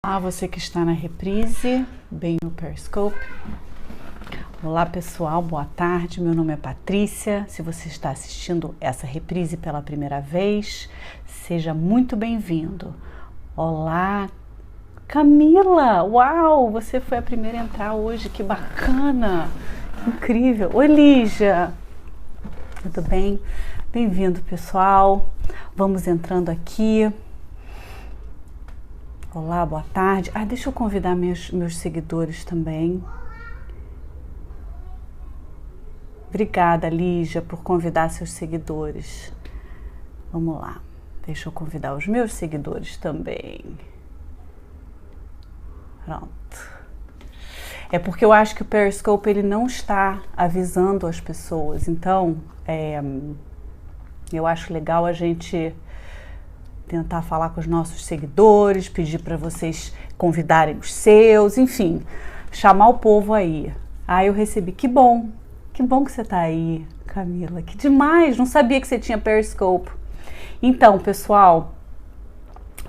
Olá, você que está na reprise, bem no Periscope. Olá pessoal, boa tarde, meu nome é Patrícia. Se você está assistindo essa reprise pela primeira vez, seja muito bem-vindo. Olá, Camila, uau, você foi a primeira a entrar hoje, que bacana, incrível. Oi Lígia, tudo bem? Bem-vindo pessoal, vamos entrando aqui. Olá, boa tarde. Deixa eu convidar meus seguidores também. Obrigada, Lígia, por convidar seus seguidores. Vamos lá. Deixa eu convidar os meus seguidores também. Pronto. É porque eu acho que o Periscope ele não está avisando as pessoas. Então, eu acho legal a gente tentar falar com os nossos seguidores, pedir para vocês convidarem os seus, enfim, chamar o povo aí. Eu recebi, que bom que você tá aí, Camila, que demais, não sabia que você tinha Periscope. Então, pessoal,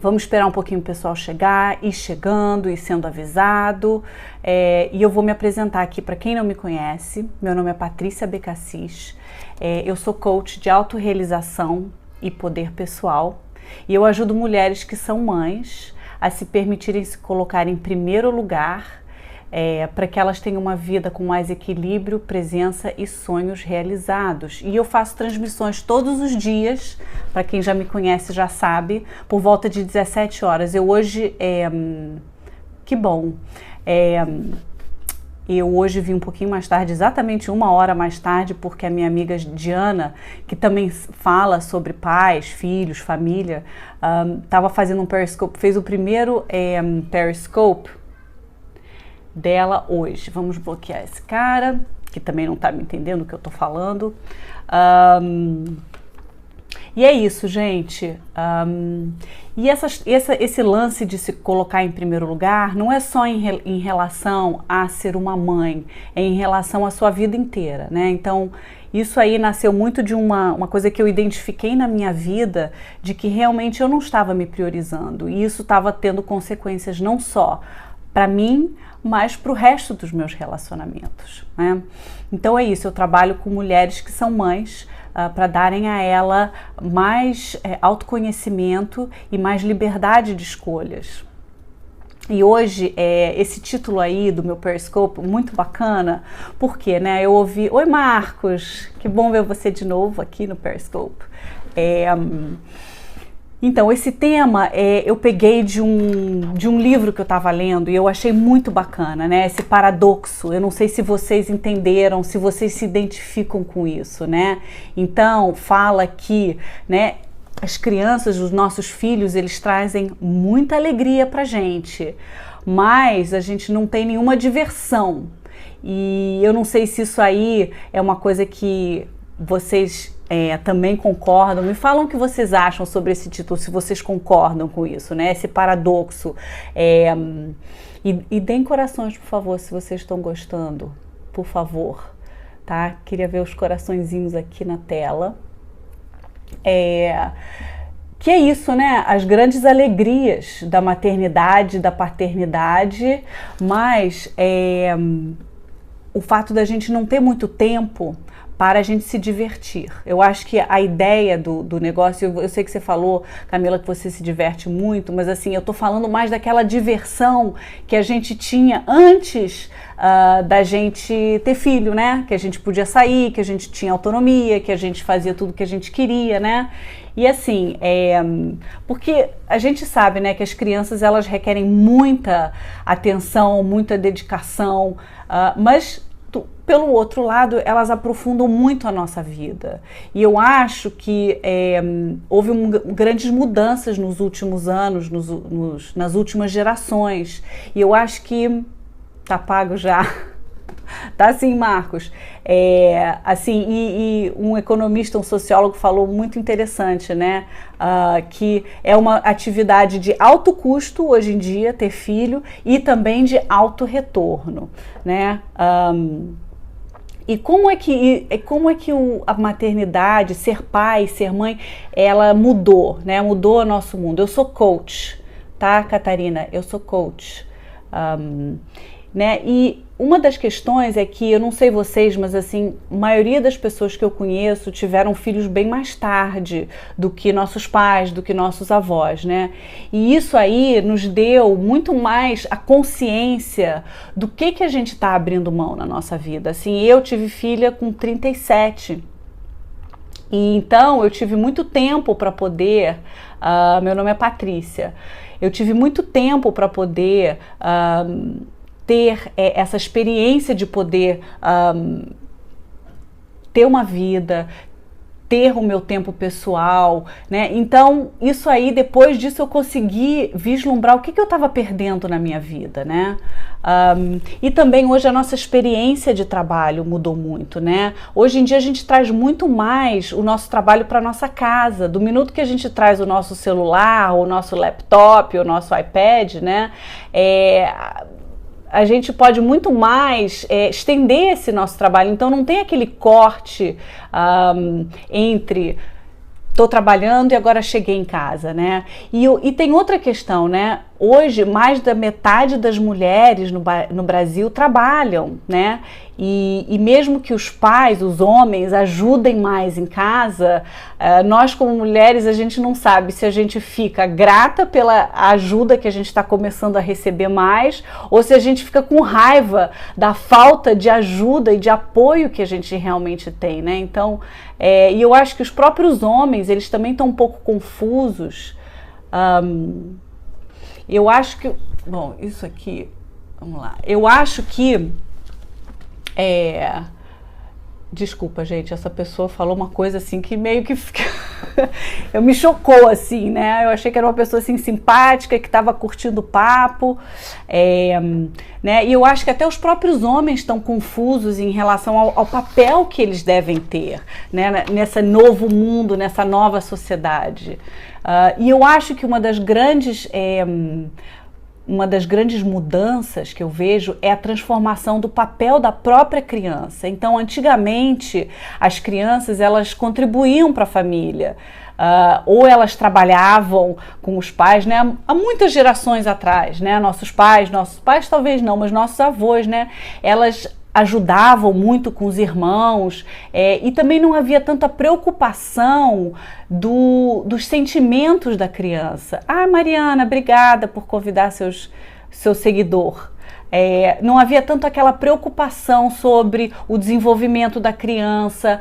vamos esperar um pouquinho o pessoal chegar, ir chegando e sendo avisado, e eu vou me apresentar aqui para quem não me conhece. Meu nome é Patrícia Becassis, eu sou coach de autorrealização e poder pessoal. E eu ajudo mulheres que são mães a se permitirem se colocar em primeiro lugar para que elas tenham uma vida com mais equilíbrio, presença e sonhos realizados. E eu faço transmissões todos os dias, para quem já me conhece já sabe, por volta de 17 horas. Eu hoje, que bom, eu hoje vim um pouquinho mais tarde, exatamente 1 hora mais tarde, porque a minha amiga Diana, que também fala sobre pais, filhos, família, estava fazendo um Periscope, fez o primeiro Periscope dela hoje. Vamos bloquear esse cara, que também não está me entendendo o que eu estou falando. E é isso, gente. E esse lance de se colocar em primeiro lugar não é só em relação a ser uma mãe, é em relação à sua vida inteira, né? Então, isso aí nasceu muito de uma coisa que eu identifiquei na minha vida, de que realmente eu não estava me priorizando. E isso estava tendo consequências não só para mim, mas para o resto dos meus relacionamentos, né? Então é isso, eu trabalho com mulheres que são mães, para darem a ela mais autoconhecimento e mais liberdade de escolhas. E hoje, esse título aí do meu Periscope, muito bacana, porque, né, eu ouvi... Oi, Marcos! Que bom ver você de novo aqui no Periscope. Então, esse tema eu peguei de um livro que eu estava lendo e eu achei muito bacana, né? Esse paradoxo. Eu não sei se vocês entenderam, se vocês se identificam com isso, né? Então, fala que, né, as crianças, os nossos filhos, eles trazem muita alegria pra gente, mas a gente não tem nenhuma diversão. E eu não sei se isso aí é uma coisa que vocês também concordam. Me falam o que vocês acham sobre esse título, se vocês concordam com isso, né? Esse paradoxo. E deem corações, por favor, se vocês estão gostando, por favor, tá? Queria ver os coraçõezinhos aqui na tela. Que é isso, né? As grandes alegrias da maternidade, da paternidade, mas o fato da gente não ter muito tempo para a gente se divertir. Eu acho que a ideia do negócio, eu sei que você falou, Camila, que você se diverte muito, mas assim, eu tô falando mais daquela diversão que a gente tinha antes da gente ter filho, né? Que a gente podia sair, que a gente tinha autonomia, que a gente fazia tudo que a gente queria, né? E assim, porque a gente sabe, né, que as crianças, elas requerem muita atenção, muita dedicação, mas pelo outro lado, elas aprofundam muito a nossa vida. E eu acho que houve grandes mudanças nos últimos anos, nas últimas gerações. E eu acho que... Tá pago já? Tá sim, Marcos. Assim, e um economista, um sociólogo falou muito interessante, né? Que é uma atividade de alto custo hoje em dia, ter filho, e também de alto retorno, né? E como é que a maternidade, ser pai, ser mãe, ela mudou, né? Mudou o nosso mundo. Eu sou coach, tá, Catarina? Eu sou coach. Né? E uma das questões é que, eu não sei vocês, mas assim, a maioria das pessoas que eu conheço tiveram filhos bem mais tarde do que nossos pais, do que nossos avós, né? E isso aí nos deu muito mais a consciência do que a gente está abrindo mão na nossa vida. Assim, eu tive filha com 37. E então eu tive muito tempo para poder, meu nome é Patrícia, eu tive muito tempo para poder ter essa experiência de poder ter uma vida, ter o meu tempo pessoal, né? Então, isso aí, depois disso, eu consegui vislumbrar o que eu estava perdendo na minha vida, né? E também hoje a nossa experiência de trabalho mudou muito, né? Hoje em dia a gente traz muito mais o nosso trabalho para nossa casa. Do minuto que a gente traz o nosso celular, o nosso laptop, o nosso iPad, né? A gente pode muito mais estender esse nosso trabalho. Então não tem aquele corte entre estou trabalhando e agora cheguei em casa, né? E tem outra questão, né? Hoje, mais da metade das mulheres no Brasil trabalham, né? E mesmo que os pais, os homens, ajudem mais em casa, nós como mulheres, a gente não sabe se a gente fica grata pela ajuda que a gente está começando a receber mais, ou se a gente fica com raiva da falta de ajuda e de apoio que a gente realmente tem, né? Então, e eu acho que os próprios homens, eles também estão um pouco confusos. Eu acho que... Bom, isso aqui... Vamos lá. Eu acho que... Desculpa, gente, essa pessoa falou uma coisa assim que meio que eu me chocou, assim, né? Eu achei que era uma pessoa assim simpática, que estava curtindo o papo, né? E eu acho que até os próprios homens estão confusos em relação ao papel que eles devem ter, né? Nesse novo mundo, nessa nova sociedade. E eu acho que uma das grandes mudanças que eu vejo é a transformação do papel da própria criança. Então, antigamente, as crianças, elas contribuíam para a família, ou elas trabalhavam com os pais, né? Há muitas gerações atrás, né? Nossos pais talvez não, mas nossos avós, né? Elas ajudavam muito com os irmãos, e também não havia tanta preocupação dos sentimentos da criança. Mariana, obrigada por convidar seu seguidor. Não havia tanto aquela preocupação sobre o desenvolvimento da criança,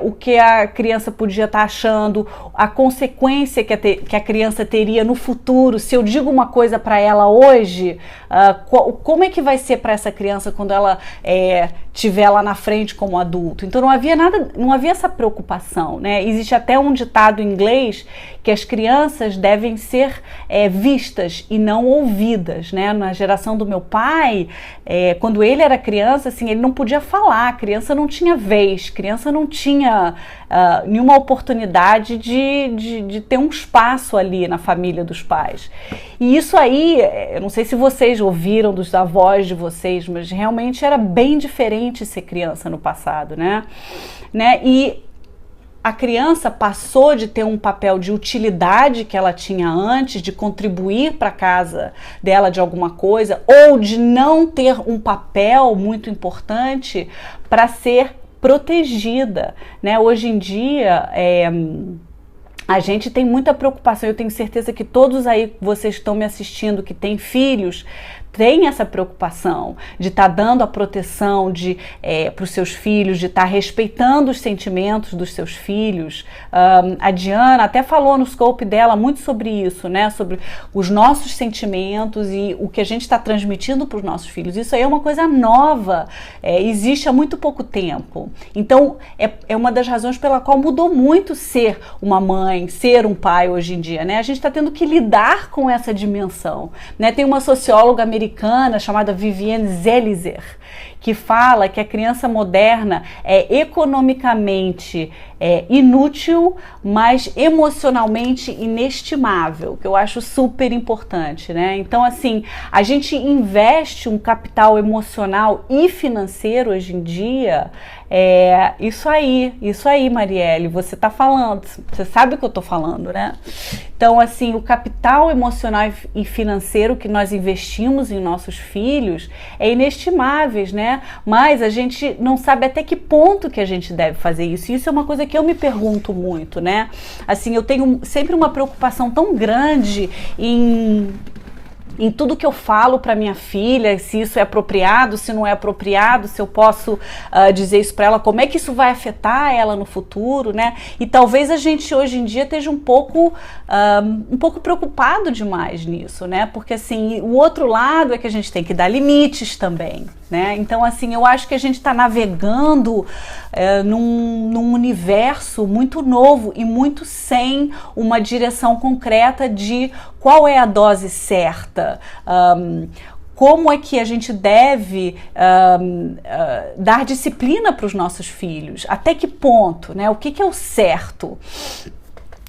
o que a criança podia estar achando, a consequência que a criança teria no futuro. Se eu digo uma coisa para ela hoje, como é que vai ser para essa criança quando ela estiver lá na frente como adulto? Então não havia essa preocupação, né? Existe até um ditado em inglês que as crianças devem ser vistas e não ouvidas, né? Na geração do meu pai, quando ele era criança, assim, ele não podia falar, a criança não tinha vez, criança não tinha nenhuma oportunidade de ter um espaço ali na família dos pais. E isso aí, eu não sei se vocês ouviram dos avós de vocês, mas realmente era bem diferente ser criança no passado, né? E a criança passou de ter um papel de utilidade que ela tinha antes, de contribuir para a casa dela de alguma coisa, ou de não ter um papel muito importante para ser protegida, né? Hoje em dia, a gente tem muita preocupação. Eu tenho certeza que todos aí, vocês que estão me assistindo, que têm filhos, tem essa preocupação de estar dando a proteção para os seus filhos, de estar respeitando os sentimentos dos seus filhos. A Diana até falou no scope dela muito sobre isso, né? Sobre os nossos sentimentos e o que a gente está transmitindo para os nossos filhos. Isso aí é uma coisa nova, existe há muito pouco tempo. Então, é uma das razões pela qual mudou muito ser uma mãe, ser um pai hoje em dia, né? A gente está tendo que lidar com essa dimensão, né? Tem uma socióloga americana chamada Viviane Zelizer, que fala que a criança moderna é economicamente inútil, mas emocionalmente inestimável, que eu acho super importante, né? Então, assim, a gente investe um capital emocional e financeiro hoje em dia. Isso aí, Marielle, você tá falando, você sabe o que eu tô falando, né? Então, assim, o capital emocional e financeiro que nós investimos em nossos filhos é inestimáveis, né? Mas a gente não sabe até que ponto que a gente deve fazer isso. E isso é uma coisa que eu me pergunto muito, né? Assim, eu tenho sempre uma preocupação tão grande em tudo que eu falo para minha filha, se isso é apropriado, se não é apropriado, se eu posso dizer isso para ela, como é que isso vai afetar ela no futuro, né? E talvez a gente hoje em dia esteja um pouco preocupado demais nisso, né? Porque assim, o outro lado é que a gente tem que dar limites também, né? Então assim, eu acho que a gente está navegando num universo muito novo e muito sem uma direção concreta de qual é a dose certa, como é que a gente deve dar disciplina para os nossos filhos, até que ponto, né? O que é o certo?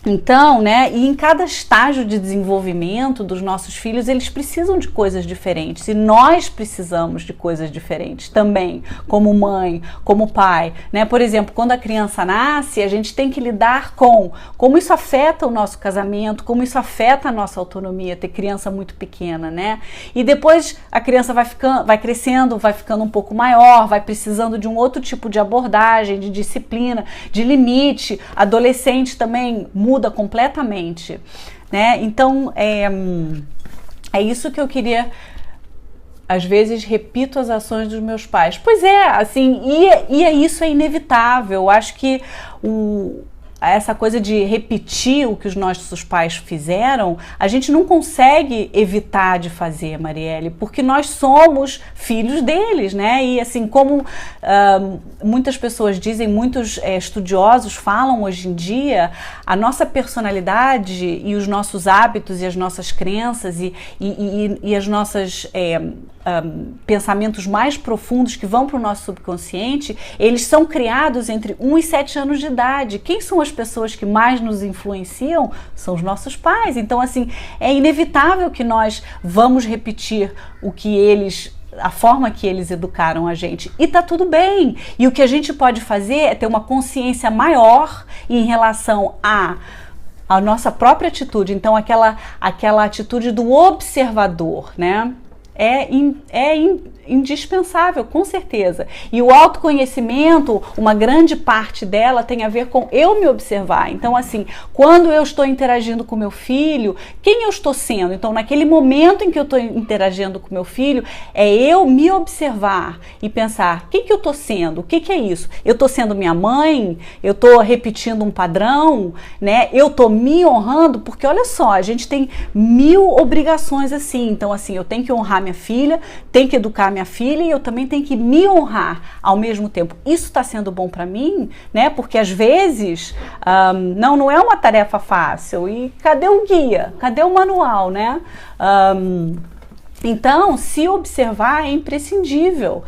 Então, né, e em cada estágio de desenvolvimento dos nossos filhos, eles precisam de coisas diferentes e nós precisamos de coisas diferentes também, como mãe, como pai, né? Por exemplo, quando a criança nasce, a gente tem que lidar com como isso afeta o nosso casamento, como isso afeta a nossa autonomia, ter criança muito pequena, né? E depois a criança vai crescendo, vai ficando um pouco maior, vai precisando de um outro tipo de abordagem, de disciplina, de limite. Adolescente também muda completamente, né? Então, é isso que eu queria, às vezes repito as ações dos meus pais. Pois é, assim, isso é inevitável. Eu acho que essa coisa de repetir o que os nossos pais fizeram, a gente não consegue evitar de fazer, Marielle, porque nós somos filhos deles, né? E assim, como muitas pessoas dizem, muitos estudiosos falam hoje em dia, a nossa personalidade e os nossos hábitos e as nossas crenças e as nossas pensamentos mais profundos que vão para o nosso subconsciente, eles são criados entre 1 e 7 anos de idade. Quem são as pessoas que mais nos influenciam? São os nossos pais. Então, assim, é inevitável que nós vamos repetir a forma que eles educaram a gente. E tá tudo bem. E o que a gente pode fazer é ter uma consciência maior em relação a nossa própria atitude. Então, aquela atitude do observador, né? É indispensável, com certeza. E o autoconhecimento, uma grande parte dela tem a ver com eu me observar. Então, assim, quando eu estou interagindo com meu filho, quem eu estou sendo? Então, naquele momento em que eu estou interagindo com meu filho, é eu me observar e pensar, quem que eu estou sendo? O que é isso? Eu estou sendo minha mãe? Eu estou repetindo um padrão? Né? Eu estou me honrando? Porque, olha só, a gente tem 1000 obrigações assim. Então, assim, eu tenho que honrar minha filha, tenho que educar minha filha e eu também tenho que me honrar ao mesmo tempo. Isso está sendo bom para mim, né? Porque às vezes não é uma tarefa fácil. E cadê o guia? Cadê o manual, né? Então, se observar é imprescindível.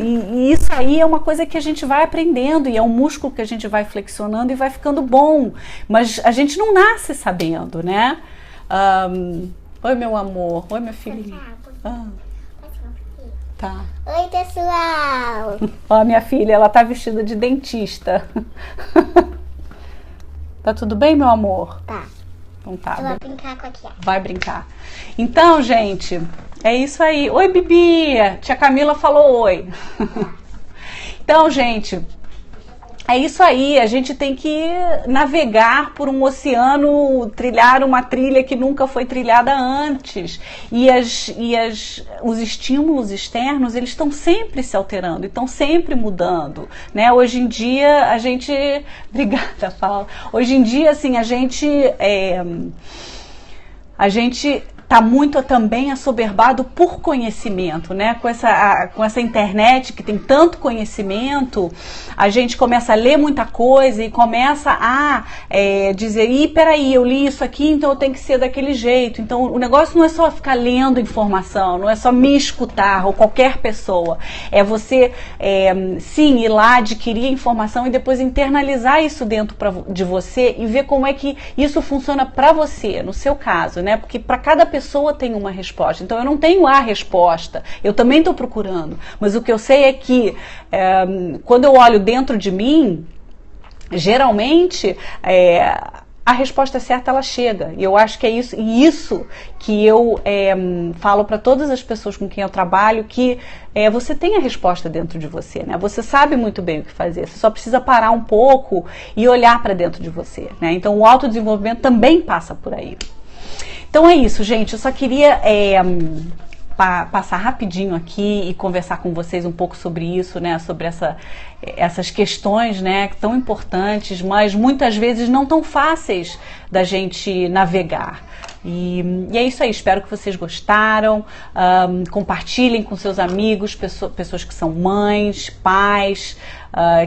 E isso aí é uma coisa que a gente vai aprendendo e é um músculo que a gente vai flexionando e vai ficando bom. Mas a gente não nasce sabendo, né? Oi, meu amor. Oi, minha filhinha. Tá. Oi, pessoal! Ó, minha filha, ela tá vestida de dentista. Tá tudo bem, meu amor? Tá. Então tá. Eu vou brincar com a Kia. Vai brincar. Então, gente, é isso aí. Oi, Bibi! Tia Camila falou oi. Então, gente, é isso aí, a gente tem que navegar por um oceano, trilhar uma trilha que nunca foi trilhada antes. E os estímulos externos, eles estão sempre se alterando, estão sempre mudando, né? Hoje em dia, a gente... Obrigada, Paula. Hoje em dia, assim, a gente está muito também assoberbado por conhecimento, né? Com essa internet que tem tanto conhecimento, a gente começa a ler muita coisa e começa a dizer, peraí, eu li isso aqui, então eu tenho que ser daquele jeito. Então o negócio não é só ficar lendo informação, não é só me escutar ou qualquer pessoa, é você sim ir lá, adquirir informação e depois internalizar isso dentro de você e ver como é que isso funciona para você, no seu caso, né? Porque para cada pessoa tem uma resposta. Então eu não tenho a resposta, eu também estou procurando, mas o que eu sei é que quando eu olho dentro de mim, geralmente a resposta certa ela chega. E eu acho que é isso, e isso que eu falo para todas as pessoas com quem eu trabalho, que você tem a resposta dentro de você, né? Você sabe muito bem o que fazer, você só precisa parar um pouco e olhar para dentro de você, né? Então o autodesenvolvimento também passa por aí. Então é isso, gente. Eu só queria passar rapidinho aqui e conversar com vocês um pouco sobre isso, né? Sobre essas questões, né? Tão importantes, mas muitas vezes não tão fáceis da gente navegar. E é isso aí, espero que vocês gostaram. Compartilhem com seus amigos, pessoas que são mães, pais,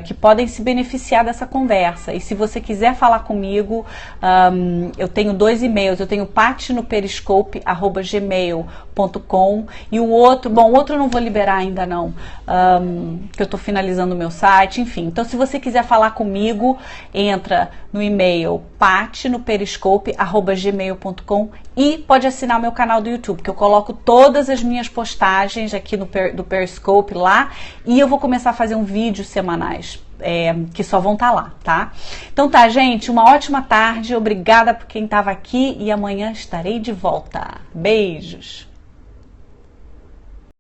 que podem se beneficiar dessa conversa. E se você quiser falar comigo, eu tenho 2 e-mails. Eu tenho patinoperiscope@gmail.com e o outro eu não vou liberar ainda não, que eu estou finalizando o meu site, enfim. Então, se você quiser falar comigo, entra no e-mail patinoperiscope@gmail.com e pode assinar o meu canal do YouTube, que eu coloco todas as minhas postagens aqui do Periscope lá, e eu vou começar a fazer um vídeo semanais, que só vão estar lá, tá? Então tá, gente, uma ótima tarde, obrigada por quem estava aqui e amanhã estarei de volta. Beijos!